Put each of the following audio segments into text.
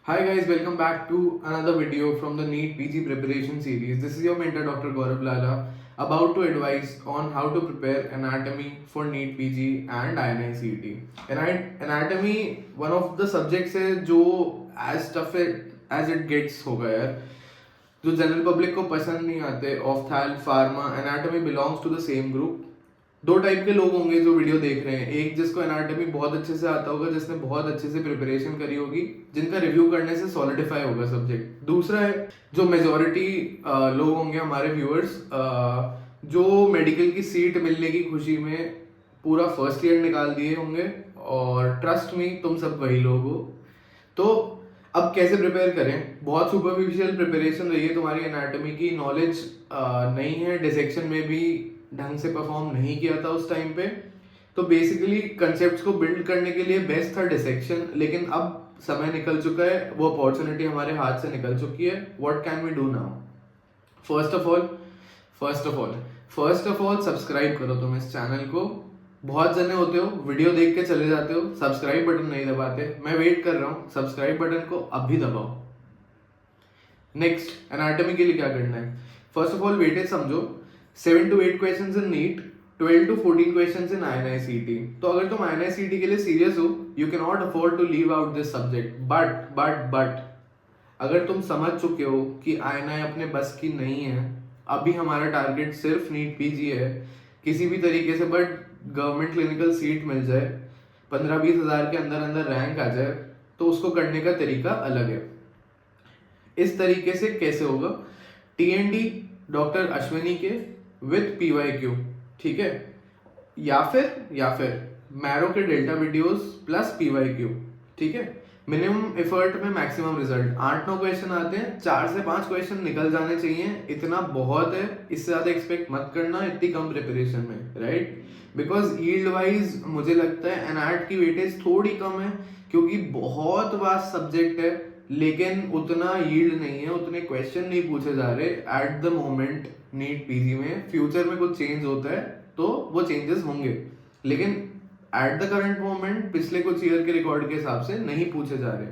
Hi guys, welcome back to another video from the NEET PG preparation series. This is your mentor Dr. Gaurav Lala about to advise on how to prepare anatomy for NEET PG and INI CET. Anatomy one of the subjects है जो as tough as it gets होगा यार, जो general public को पसंद नहीं आते. Ophthal pharma anatomy belongs to the same group. दो टाइप के लोग होंगे जो वीडियो देख रहे हैं. एक जिसको एनाटॉमी बहुत अच्छे से आता होगा, जिसने बहुत अच्छे से प्रिपरेशन करी होगी, जिनका रिव्यू करने से सॉलिडिफाई होगा सब्जेक्ट. दूसरा है जो मेजॉरिटी लोग होंगे हमारे व्यूअर्स, जो मेडिकल की सीट मिलने की खुशी में पूरा फर्स्ट ईयर निकाल दिए होंगे. और ट्रस्ट मी, तुम सब वही लोग हो. तो अब कैसे प्रिपेयर करें? बहुत सुपरफिशियल प्रिपरेशन रही है तुम्हारी एनाटॉमी की, नॉलेज नहीं है, डिसेक्शन में भी ढंग से परफॉर्म नहीं किया था उस टाइम पे. तो बेसिकली कंसेप्ट्स को बिल्ड करने के लिए बेस्ट था डिसेक्शन. लेकिन अब समय निकल चुका है, वो अपॉर्चुनिटी हमारे हाथ से निकल चुकी है. What can we do now? First of all subscribe करो तुम इस चैनल को. बहुत जने होते हो वीडियो देख के चले जाते हो, सब्सक्राइब बटन नहीं दबाते. मैं वेट कर रहा हूँ, सब्सक्राइब बटन को अभी दबाओ. नेक्स्ट, एनाटॉमी के लिए क्या करना है? फर्स्ट ऑफ ऑल वेटेज समझो. 7 to 8 questions in NEET, 12 to 14 questions in INI CET. तो अगर तुम INI CET के लिए सीरियस हो, you can not afford to leave out this subject. But अगर तुम समझ चुके हो कि INI अपने बस की नहीं है, अभी हमारा टारगेट सिर्फ नीट PG है, किसी भी तरीके से बट गवर्नमेंट क्लिनिकल सीट मिल जाए, 15-20 हज़ार के अंदर रैंक आ जाए, तो उसको करने का तरीका अलग है. इस तरीके से कैसे होगा? TND डॉक्टर अश्विनी के विथ PYQ, ठीक है, या फिर मैरो के डेल्टा वीडियोस प्लस PYQ, ठीक है. मिनिमम एफर्ट में मैक्सिमम रिजल्ट. 8-9 क्वेश्चन आते हैं, 4 से 5 क्वेश्चन निकल जाने चाहिए. इतना बहुत है, इससे ज्यादा एक्सपेक्ट मत करना इतनी कम प्रिपरेशन में, राइट? बिकॉज यील्ड वाइज मुझे लगता है एनआर्ट की वेटेज थोड़ी कम है, क्योंकि बहुत वास्ट सब्जेक्ट है, लेकिन उतना यील्ड नहीं है, उतने क्वेश्चन नहीं पूछे जा रहे at the moment NEET PG में. फ्यूचर में कुछ चेंज होता है तो वो चेंजेस होंगे, लेकिन एट द करंट मोमेंट पिछले कुछ ईयर के रिकॉर्ड के हिसाब से नहीं पूछे जा रहे.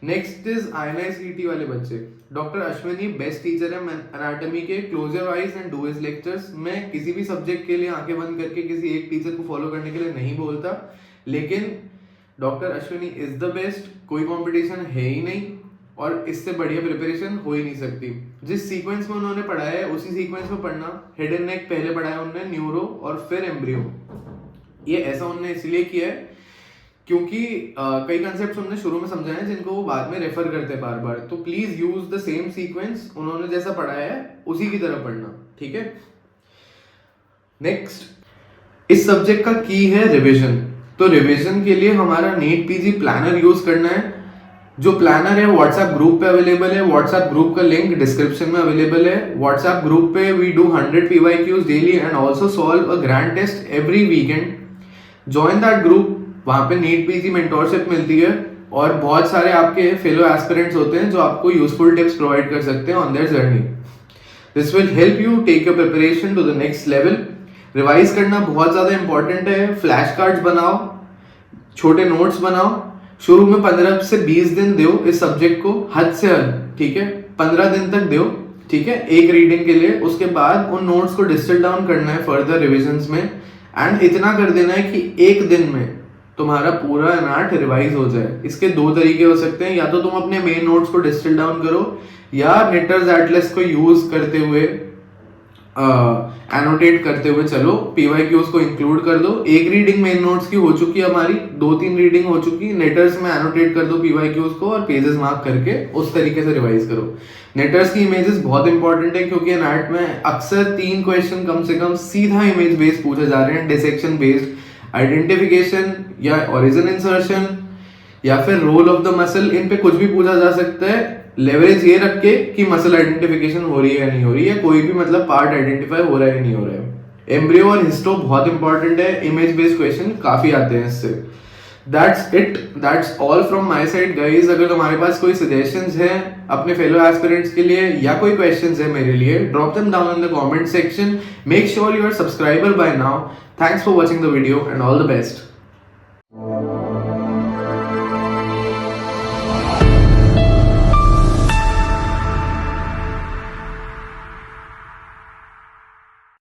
नेक्स्ट इज INI CET वाले बच्चे. डॉक्टर अश्विनी बेस्ट टीचर है एनाटॉमी के. Close your eyes and do his lectures. मैं किसी भी सब्जेक्ट के लिए आंखें बंद करके किसी एक टीचर को फॉलो करने के लिए नहीं बोलता, लेकिन doctor Ashwini is the best. कोई कंपटीशन है ही नहीं, और इससे बढ़िया प्रिपरेशन हो ही नहीं सकती. जिस सीक्वेंस में उन्होंने पढ़ाया है उसी सीक्वेंस में पढ़ना. हेड एंड नेक पहले पढ़ाया उन्होंने, न्यूरो और फिर एम्ब्रियो. ये ऐसा उन्होंने इसलिए किया है क्योंकि कई कंसेप्ट्स उन्होंने शुरू में समझाए हैं जिनको वो बाद में रेफर करते हैं बार बार. तो please use the same sequence. उन्होंने जैसा पढ़ाया है उसी की तरह पढ़ना, ठीक है. नेक्स्ट, इस सब्जेक्ट का की है रिवीजन. तो रिवीजन के लिए हमारा नीट PG प्लानर यूज करना है. जो प्लानर है व्हाट्सएप ग्रुप पे अवेलेबल है. व्हाट्सएप ग्रुप का लिंक डिस्क्रिप्शन में अवेलेबल है. व्हाट्सएप ग्रुप पे we do 100 PYQs daily and also solve a grand test every weekend. Join that group. वहां पे नीट PG मेंटोरशिप मिलती है, और बहुत सारे आपके फेलो एस्पिरेंट्स होते हैं जो आपको यूजफुल टिप्स प्रोवाइड कर सकते हैं on their journey. This will help you take your preparation to the next level. Revise करना बहुत ज्यादा इंपॉर्टेंट है. फ्लैश कार्ड्स बनाओ, छोटे नोट्स बनाओ. शुरू में 15 से 20 दिन दो इस सब्जेक्ट को, हद से हद, ठीक है. 15 दिन तक दो, ठीक है, एक रीडिंग के लिए. उसके बाद उन नोट्स को डिस्टिल डाउन करना है फर्दर रिविजन्स में, एंड इतना कर देना है कि एक दिन में तुम्हारा पूरा एनआर्ट रिवाइज हो जाए. इसके दो तरीके हो सकते हैं. या तो तुम अपने मेन नोट्स को डिस्टिल डाउन करो, या निटर्स एटलस को यूज करते हुए एनोटेट करते हुए चलो. PYQs को इंक्लूड कर दो. एक रीडिंग मेन नोट्स की हो चुकी है हमारी, 2-3 रीडिंग हो चुकी. नेटर्स में एनोटेट कर दो PYQs को और पेजेस मार्क करके उस तरीके से रिवाइज करो. नेटर्स की इमेजेस बहुत इंपॉर्टेंट है, क्योंकि एनआर्ट में अक्सर 3 क्वेश्चन कम से कम सीधा इमेज बेस्ड पूछे जा रहे हैं. डिसेक्शन बेस्ड, आइडेंटिफिकेशन या ओरिजिन इंसर्शन, या फिर रोल ऑफ द मसल. इन पे कुछ भी पूछा जा सकता है, लेवरेज ये रख के कि मसल आइडेंटिफिकेशन हो रही है या नहीं हो रही है, कोई भी मतलब पार्ट आइडेंटिफाई हो रहा है या नहीं हो रहा है. एम्ब्रियो और हिस्टो बहुत इंपॉर्टेंट है. इमेज बेस्ड क्वेश्चन काफी आते हैं इससे. That's it, that's all from my side guys. अगर तुम्हारे पास कोई सजेशंस हैं अपने फेलो एस्पिरेंट्स के लिए, या कोई क्वेश्चंस है मेरे लिए, drop them down in the comment section. Make sure you are subscriber by now. Thanks for watching the video and all the best.